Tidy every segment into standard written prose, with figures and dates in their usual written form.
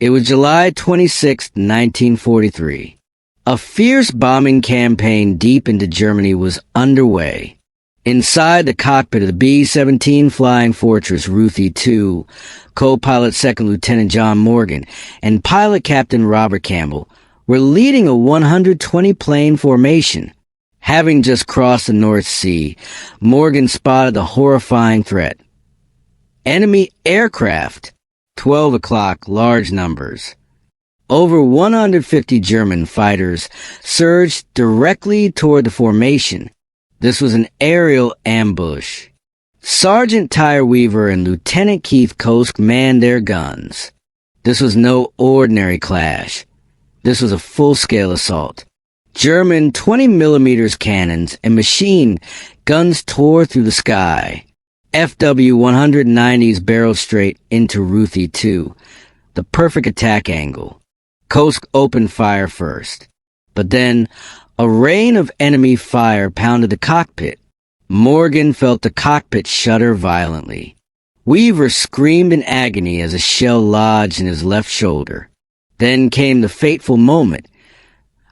It was July 26, 1943. A fierce bombing campaign deep into Germany was underway. Inside the cockpit of the B-17 Flying Fortress Ruthie II, co-pilot Second Lieutenant John Morgan and pilot Captain Robert Campbell were leading a 120-plane formation. Having just crossed the North Sea, Morgan spotted the horrifying threat. Enemy aircraft. 12 o'clock, large numbers. Over 150 German fighters surged directly toward the formation. This was an aerial ambush. Sergeant Tyre Weaver and Lieutenant Keith Kosk manned their guns. This was no ordinary clash. This was a full-scale assault. German 20mm cannons and machine guns tore through the sky. FW-190s barreled straight into Ruthie II, the perfect attack angle. Kosk opened fire first, but then a rain of enemy fire pounded the cockpit. Morgan felt the cockpit shudder violently. Weaver screamed in agony as a shell lodged in his left shoulder. Then came the fateful moment.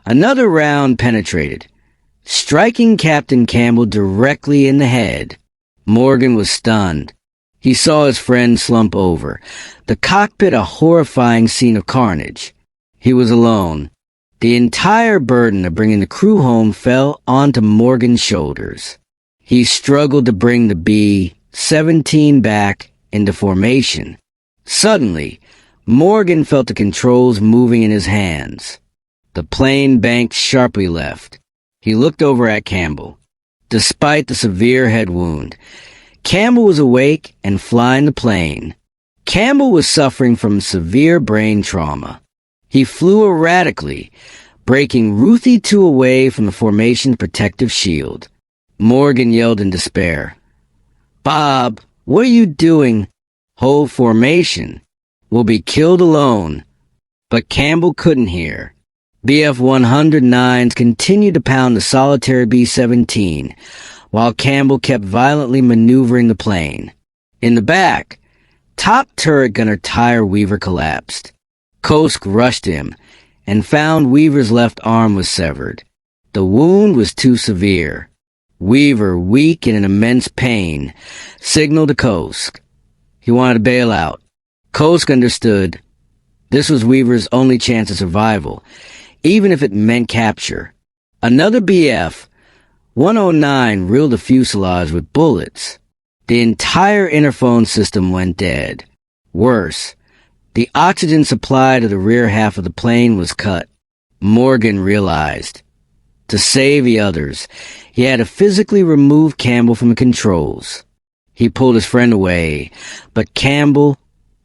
Another round penetrated, striking Captain Campbell directly in the head. Morgan was stunned. He saw his friend slump over, the cockpit a horrifying scene of carnage. He was alone. The entire burden of bringing the crew home fell onto Morgan's shoulders. He struggled to bring the B-17 back into formation. Suddenly, Morgan felt the controls moving in his hands. The plane banked sharply left. He looked over at Campbell. Despite the severe head wound, Campbell was awake and flying the plane. Campbell was suffering from severe brain trauma. He flew erratically, breaking Ruthie II away from the formation's protective shield. Morgan yelled in despair. "Bob, what are you doing? Whole formation will be killed alone." But Campbell couldn't hear. BF-109s continued to pound the solitary B-17, while Campbell kept violently maneuvering the plane. In the back, top turret gunner Tyre Weaver collapsed. Kosk rushed him and found Weaver's left arm was severed. The wound was too severe. Weaver, weak and in immense pain, signaled to Kosk. He wanted to bail out. Kosk understood. This was Weaver's only chance of survival, even if it meant capture. Another BF-109 reeled the fuselage with bullets. The entire interphone system went dead. Worse, the oxygen supply to the rear half of the plane was cut. Morgan realized. To save the others, he had to physically remove Campbell from the controls. He pulled his friend away, but Campbell,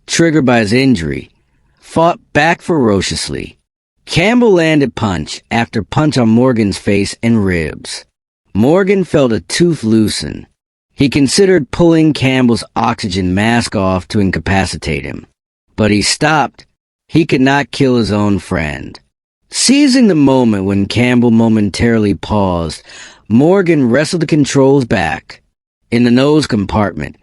triggered by his injury, fought back ferociously. Campbell landed punch after punch on Morgan's face and ribs. Morgan felt a tooth loosen. He considered pulling Campbell's oxygen mask off to incapacitate him. But he stopped. He could not kill his own friend. Seizing the moment when Campbell momentarily paused, Morgan wrestled the controls back. In the nose compartment,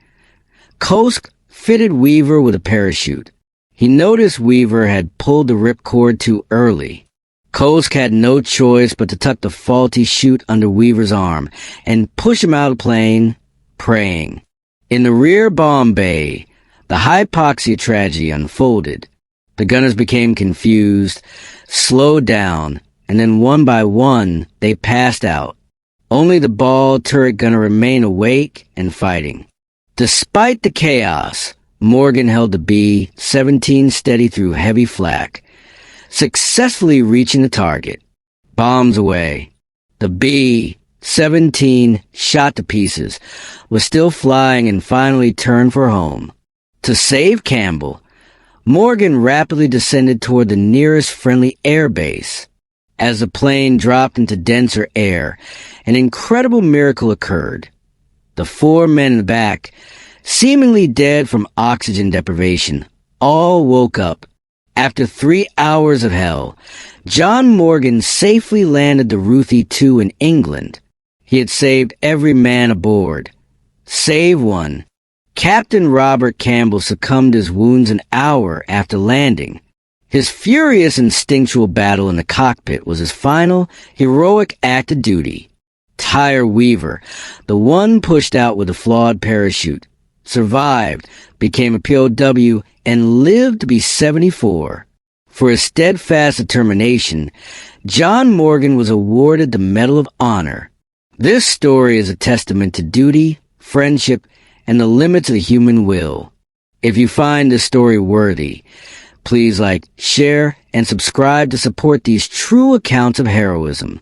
Kosk fitted Weaver with a parachute. He noticed Weaver had pulled the ripcord too early. Kosk had no choice but to tuck the faulty chute under Weaver's arm and push him out of the plane, praying. In the rear bomb bay, the hypoxia tragedy unfolded. The gunners became confused, slowed down, and then one by one, they passed out. Only the bald turret gunner remained awake and fighting. Despite the chaos, Morgan held the B-17 steady through heavy flak, successfully reaching the target. Bombs away. The B-17, shot to pieces, was still flying and finally turned for home. To save Campbell, Morgan rapidly descended toward the nearest friendly air base. As the plane dropped into denser air, an incredible miracle occurred. The four men in the back, seemingly dead from oxygen deprivation, all woke up. After 3 hours of hell, John Morgan safely landed the Ruthie II in England. He had saved every man aboard. Save one. Captain Robert Campbell succumbed to his wounds an hour after landing. His furious instinctual battle in the cockpit was his final, heroic act of duty. Tyre Weaver, the one pushed out with a flawed parachute, survived, became a POW, and lived to be 74. For his steadfast determination, John Morgan was awarded the Medal of Honor. This story is a testament to duty, friendship, and the limits of the human will. If you find this story worthy, please like, share, and subscribe to support these true accounts of heroism.